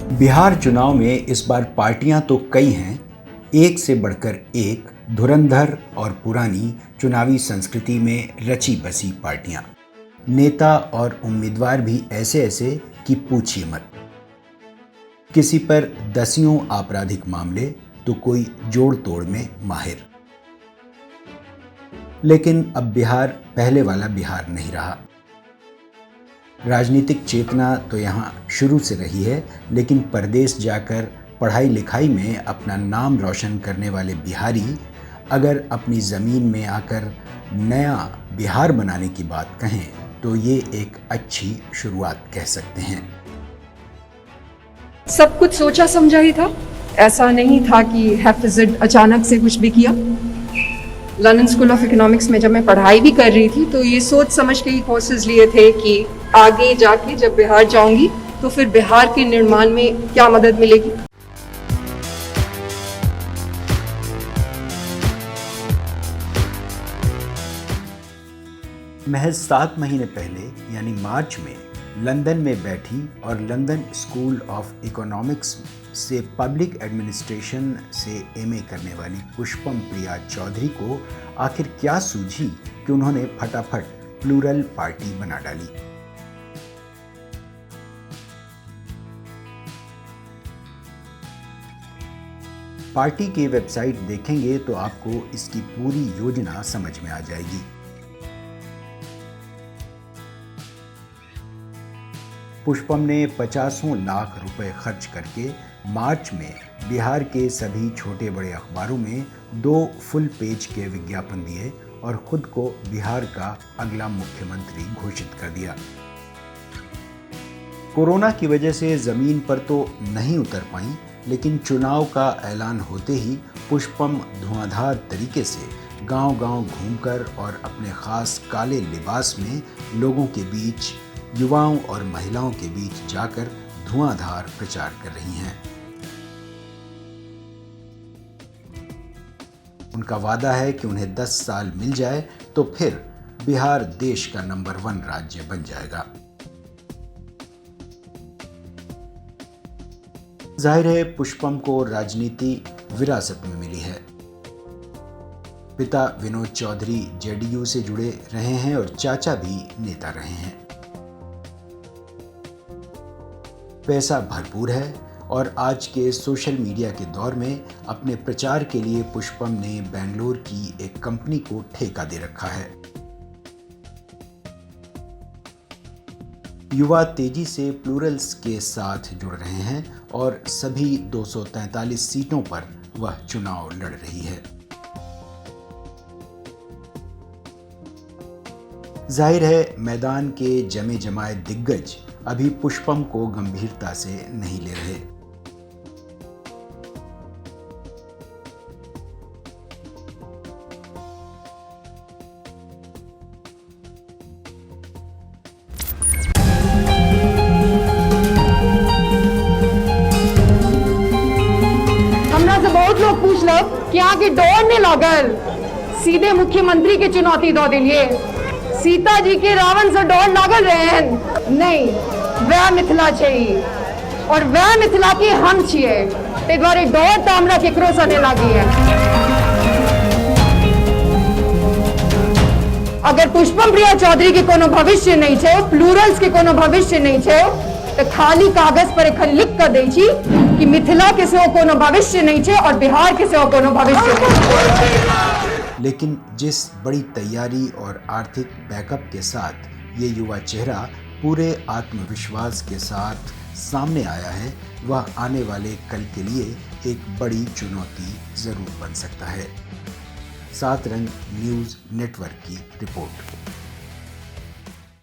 बिहार चुनाव में इस बार पार्टियां तो कई हैं, एक से बढ़कर एक धुरंधर और पुरानी चुनावी संस्कृति में रची बसी पार्टियां। नेता और उम्मीदवार भी ऐसे ऐसे कि पूछिए मत। किसी पर दसियों आपराधिक मामले तो कोई जोड़ तोड़ में माहिर। लेकिन अब बिहार पहले वाला बिहार नहीं रहा। राजनीतिक चेतना तो यहाँ शुरू से रही है, लेकिन परदेश जाकर पढ़ाई लिखाई में अपना नाम रोशन करने वाले बिहारी अगर अपनी ज़मीन में आकर नया बिहार बनाने की बात कहें तो ये एक अच्छी शुरुआत कह सकते हैं। सब कुछ सोचा समझा ही था, ऐसा नहीं था कि हैफिज़ अचानक से कुछ भी किया। लंदन स्कूल ऑफ इकोनॉमिक्स में जब मैं पढ़ाई भी कर रही थी तो ये सोच समझ के ही कोर्सेज लिए थे कि आगे जाके जब बिहार जाऊंगी तो फिर बिहार के निर्माण में क्या मदद मिलेगी। महज 7 महीने पहले यानी मार्च में लंदन में बैठी और लंदन स्कूल ऑफ इकोनॉमिक्स से पब्लिक एडमिनिस्ट्रेशन से एमए करने वाली पुष्पम प्रिया चौधरी को आखिर क्या सूझी कि उन्होंने फटाफट प्लूरल पार्टी बना डाली। पार्टी की वेबसाइट देखेंगे तो आपको इसकी पूरी योजना समझ में आ जाएगी। पुष्पम ने 50 लाख रुपए खर्च करके मार्च में बिहार के सभी छोटे बड़े अखबारों में 2 फुल पेज के विज्ञापन दिए और खुद को बिहार का अगला मुख्यमंत्री घोषित कर दिया। कोरोना की वजह से जमीन पर तो नहीं उतर पाई, लेकिन चुनाव का ऐलान होते ही पुष्पम धुआंधार तरीके से गांव-गांव घूमकर और अपने खास काले लिबास में लोगों के बीच, युवाओं और महिलाओं के बीच जाकर धुआंधार प्रचार कर रही हैं। उनका वादा है कि उन्हें 10 साल मिल जाए तो फिर बिहार देश का नंबर 1 राज्य बन जाएगा। जाहिर है पुष्पम को राजनीति विरासत में मिली है। पिता विनोद चौधरी जेडीयू से जुड़े रहे हैं और चाचा भी नेता रहे हैं। पैसा भरपूर है और आज के सोशल मीडिया के दौर में अपने प्रचार के लिए पुष्पम ने बेंगलोर की एक कंपनी को ठेका दे रखा है। युवा तेजी से प्लूरल्स के साथ जुड़ रहे हैं और सभी 243 सीटों पर वह चुनाव लड़ रही है। जाहिर है मैदान के जमे जमाए दिग्गज अभी पुष्पम को गंभीरता से नहीं ले रहे। हमरा से बहुत लोग पूछलक कि आगे डर नहीं लागल, सीधे मुख्यमंत्री के चुनौती दो दिलिए। सीता जी के रावण से डर लागल रहे नहीं, वह मिथिला छै और वह मिथिला के हम छिए, ताहि दुआरे डर तो हमरा केकरो से नहीं लागी है। अगर पुष्पम प्रिया चौधरी के कोनो भविष्य नहीं छै, प्लूरल्स के कोनो भविष्य नहीं छै, तो खाली कागज पर एखन लिख कर दै छी कि मिथिला के सेहो कोनो भविष्य नहीं छै और बिहार के सेहो कोनो भविष्य नहीं। लेकिन जिस बड़ी तैयारी और आर्थिक बैकअप के साथ ये युवा चेहरा पूरे आत्मविश्वास के साथ सामने आया है, वह आने वाले कल के लिए एक बड़ी चुनौती जरूर बन सकता है। 7 रंग न्यूज़ नेटवर्क की रिपोर्ट।